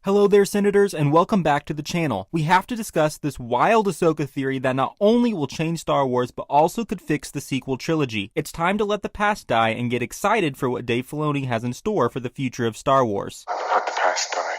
Hello there, Senators, and welcome back to the channel. We have to discuss this wild Ahsoka theory that not only will change Star Wars, but also could fix the sequel trilogy. It's time to let the past die and get excited for what Dave Filoni has in store for the future of Star Wars. Let the past die.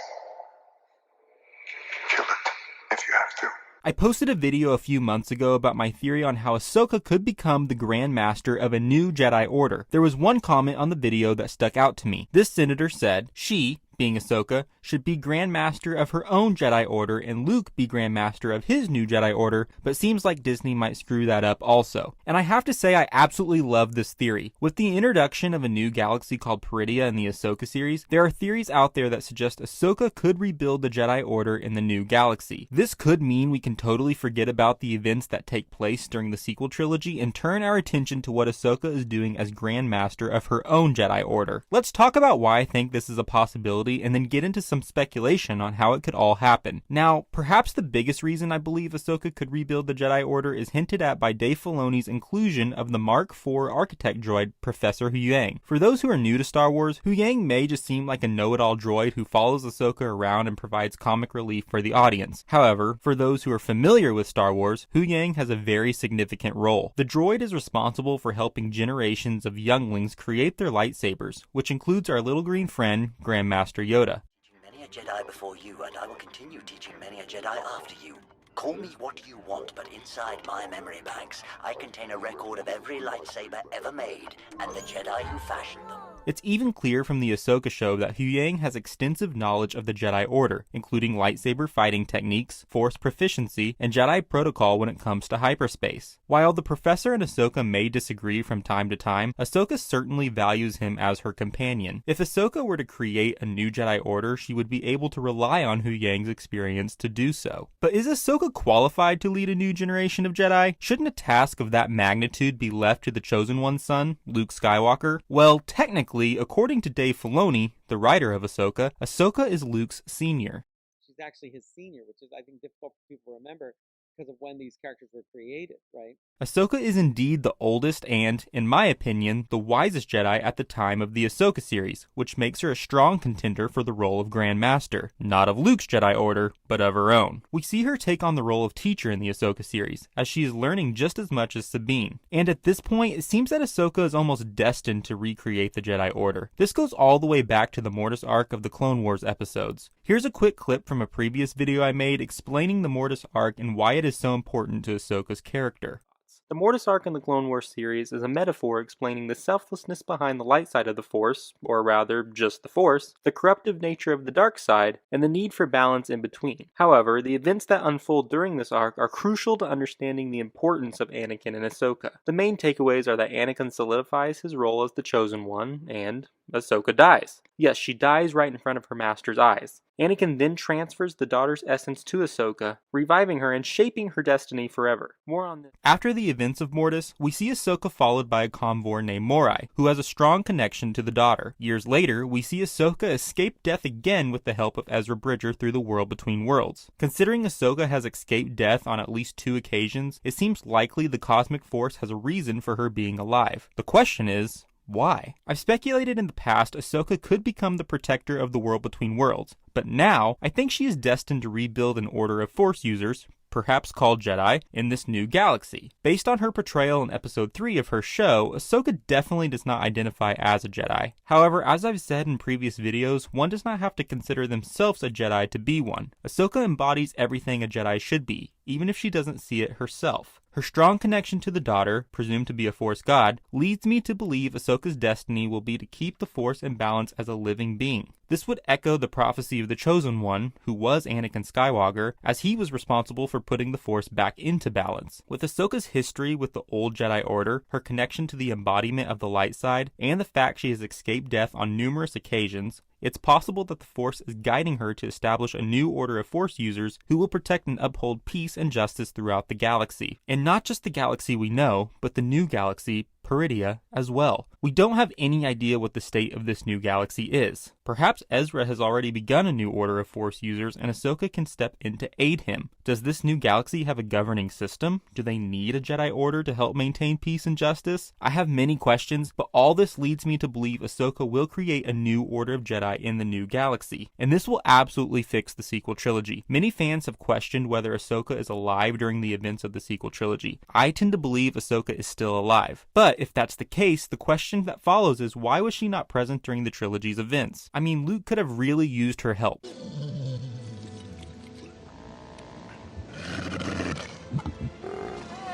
Kill it, if you have to. I posted a video a few months ago about my theory on how Ahsoka could become the Grand Master of a new Jedi Order. There was one comment on the video that stuck out to me. This senator said, she, being Ahsoka, should be Grand Master of her own Jedi Order and Luke be Grand Master of his new Jedi Order, but seems like Disney might screw that up also. And I have to say I absolutely love this theory. With the introduction of a new galaxy called Peridea in the Ahsoka series, there are theories out there that suggest Ahsoka could rebuild the Jedi Order in the new galaxy. This could mean we can totally forget about the events that take place during the sequel trilogy and turn our attention to what Ahsoka is doing as Grand Master of her own Jedi Order. Let's talk about why I think this is a possibility and then get into some speculation on how it could all happen. Now, perhaps the biggest reason I believe Ahsoka could rebuild the Jedi Order is hinted at by Dave Filoni's inclusion of the Mark IV architect droid, Professor Huyang. For those who are new to Star Wars, Huyang may just seem like a know-it-all droid who follows Ahsoka around and provides comic relief for the audience. However, for those who are familiar with Star Wars, Huyang has a very significant role. The droid is responsible for helping generations of younglings create their lightsabers, which includes our little green friend, Grandmaster Yoda. Many a Jedi before you, and I will continue teaching many a Jedi after you. Call me what you want, but inside my memory banks, I contain a record of every lightsaber ever made, and the Jedi who fashioned them. It's even clear from the Ahsoka show that Huyang has extensive knowledge of the Jedi Order, including lightsaber fighting techniques, Force proficiency, and Jedi protocol when it comes to hyperspace. While the Professor and Ahsoka may disagree from time to time, Ahsoka certainly values him as her companion. If Ahsoka were to create a new Jedi Order, she would be able to rely on Huyang's experience to do so. But is Ahsoka qualified to lead a new generation of Jedi? Shouldn't a task of that magnitude be left to the Chosen One's son, Luke Skywalker? Well, technically, according to Dave Filoni, the writer of Ahsoka, Ahsoka is Luke's senior. She's actually his senior, which is, I think, difficult for people to remember because of when these characters were created, right? Ahsoka is indeed the oldest and, in my opinion, the wisest Jedi at the time of the Ahsoka series, which makes her a strong contender for the role of Grand Master, not of Luke's Jedi Order, but of her own. We see her take on the role of teacher in the Ahsoka series, as she is learning just as much as Sabine. And at this point, it seems that Ahsoka is almost destined to recreate the Jedi Order. This goes all the way back to the Mortis arc of the Clone Wars episodes. Here's a quick clip from a previous video I made explaining the Mortis arc and why it is so important to Ahsoka's character. The Mortis arc in the Clone Wars series is a metaphor explaining the selflessness behind the light side of the Force, or rather, just the Force, the corruptive nature of the dark side, and the need for balance in between. However, the events that unfold during this arc are crucial to understanding the importance of Anakin and Ahsoka. The main takeaways are that Anakin solidifies his role as the Chosen One, and Ahsoka dies. Yes, she dies right in front of her master's eyes. Anakin then transfers the daughter's essence to Ahsoka, reviving her and shaping her destiny forever. More on this. After the events of Mortis, we see Ahsoka followed by a convor named Morai, who has a strong connection to the daughter. Years later, we see Ahsoka escape death again with the help of Ezra Bridger through the world between worlds. Considering Ahsoka has escaped death on at least 2 occasions, it seems likely the Cosmic Force has a reason for her being alive. The question is, why? I've speculated in the past Ahsoka could become the protector of the world between worlds, but now I think she is destined to rebuild an order of Force users, perhaps called Jedi, in this new galaxy. Based on her portrayal in episode 3 of her show, Ahsoka definitely does not identify as a Jedi. However, as I've said in previous videos, one does not have to consider themselves a Jedi to be one. Ahsoka embodies everything a Jedi should be, even if she doesn't see it herself. Her strong connection to the daughter, presumed to be a Force god, leads me to believe Ahsoka's destiny will be to keep the Force in balance as a living being. This would echo the prophecy of the Chosen One, who was Anakin Skywalker, as he was responsible for putting the Force back into balance. With Ahsoka's history with the old Jedi Order, her connection to the embodiment of the light side, and the fact she has escaped death on numerous occasions, it's possible that the Force is guiding her to establish a new order of Force users who will protect and uphold peace and justice throughout the galaxy. And not just the galaxy we know, but the new galaxy, Peridea as well. We don't have any idea what the state of this new galaxy is. Perhaps Ezra has already begun a new order of Force users and Ahsoka can step in to aid him. Does this new galaxy have a governing system? Do they need a Jedi Order to help maintain peace and justice? I have many questions, but all this leads me to believe Ahsoka will create a new Order of Jedi in the new galaxy. And this will absolutely fix the sequel trilogy. Many fans have questioned whether Ahsoka is alive during the events of the sequel trilogy. I tend to believe Ahsoka is still alive. But if that's the case, the question that follows is why was she not present during the trilogy's events? I mean, Luke could have really used her help.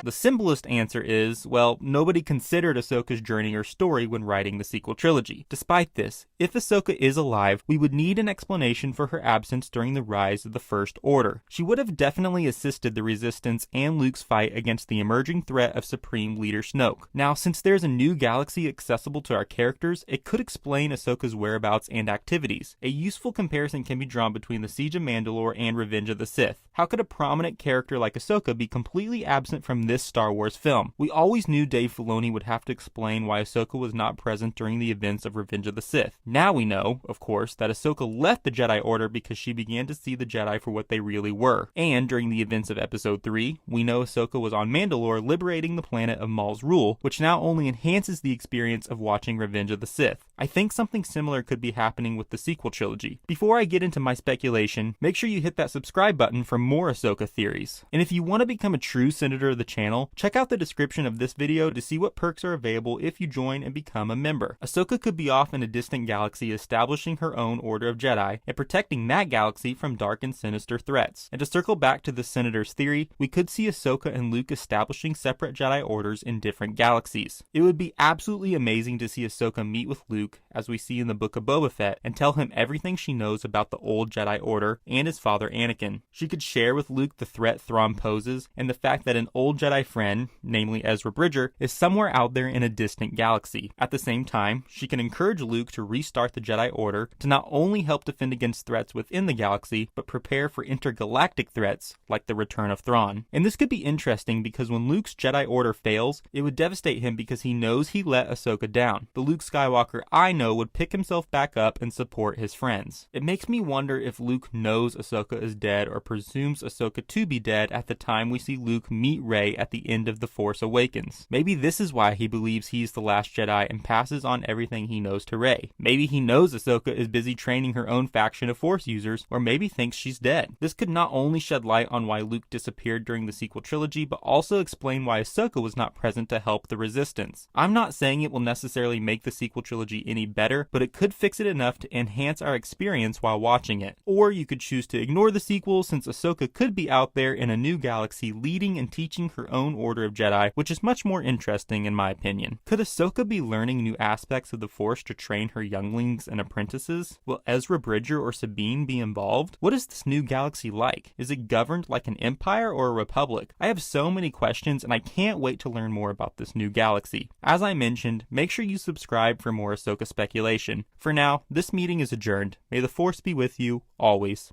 The simplest answer is, well, nobody considered Ahsoka's journey or story when writing the sequel trilogy. Despite this, if Ahsoka is alive, we would need an explanation for her absence during the rise of the First Order. She would have definitely assisted the Resistance and Luke's fight against the emerging threat of Supreme Leader Snoke. Now, since there's a new galaxy accessible to our characters, it could explain Ahsoka's whereabouts and activities. A useful comparison can be drawn between the Siege of Mandalore and Revenge of the Sith. How could a prominent character like Ahsoka be completely absent from this Star Wars film? We always knew Dave Filoni would have to explain why Ahsoka was not present during the events of Revenge of the Sith. Now we know, of course, that Ahsoka left the Jedi Order because she began to see the Jedi for what they really were. And during the events of Episode 3, we know Ahsoka was on Mandalore liberating the planet of Maul's rule, which now only enhances the experience of watching Revenge of the Sith. I think something similar could be happening with the sequel trilogy. Before I get into my speculation, make sure you hit that subscribe button for more Ahsoka theories. And if you want to become a true senator of the channel, check out the description of this video to see what perks are available if you join and become a member. Ahsoka could be off in a distant galaxy establishing her own Order of Jedi and protecting that galaxy from dark and sinister threats. And to circle back to the senator's theory, we could see Ahsoka and Luke establishing separate Jedi Orders in different galaxies. It would be absolutely amazing to see Ahsoka meet with Luke, as we see in the Book of Boba Fett, and tell him everything she knows about the old Jedi Order and his father Anakin. She could share with Luke the threat Thrawn poses and the fact that an old Jedi friend, namely Ezra Bridger, is somewhere out there in a distant galaxy. At the same time, she can encourage Luke to restart the Jedi Order to not only help defend against threats within the galaxy, but prepare for intergalactic threats like the return of Thrawn. And this could be interesting because when Luke's Jedi Order fails, it would devastate him because he knows he let Ahsoka down. The Luke Skywalker I know would pick himself back up and support his friends. It makes me wonder if Luke knows Ahsoka is dead or presumes Ahsoka to be dead at the time we see Luke meet Rey at the end of The Force Awakens. Maybe this is why he believes he's the last Jedi and passes on everything he knows to Rey. Maybe he knows Ahsoka is busy training her own faction of Force users, or maybe thinks she's dead. This could not only shed light on why Luke disappeared during the sequel trilogy, but also explain why Ahsoka was not present to help the Resistance. I'm not saying it will necessarily make the sequel trilogy any better, but it could fix it enough to enhance our experience while watching it. Or you could choose to ignore the sequel, since Ahsoka could be out there in a new galaxy leading and teaching her own Order of Jedi, which is much more interesting in my opinion. Could Ahsoka be learning new aspects of the Force to train her younglings and apprentices? Will Ezra Bridger or Sabine be involved? What is this new galaxy like? Is it governed like an empire or a republic? I have so many questions and I can't wait to learn more about this new galaxy. As I mentioned, make sure you subscribe for more Ahsoka speculation. For now, this meeting is adjourned. May the Force be with you, always.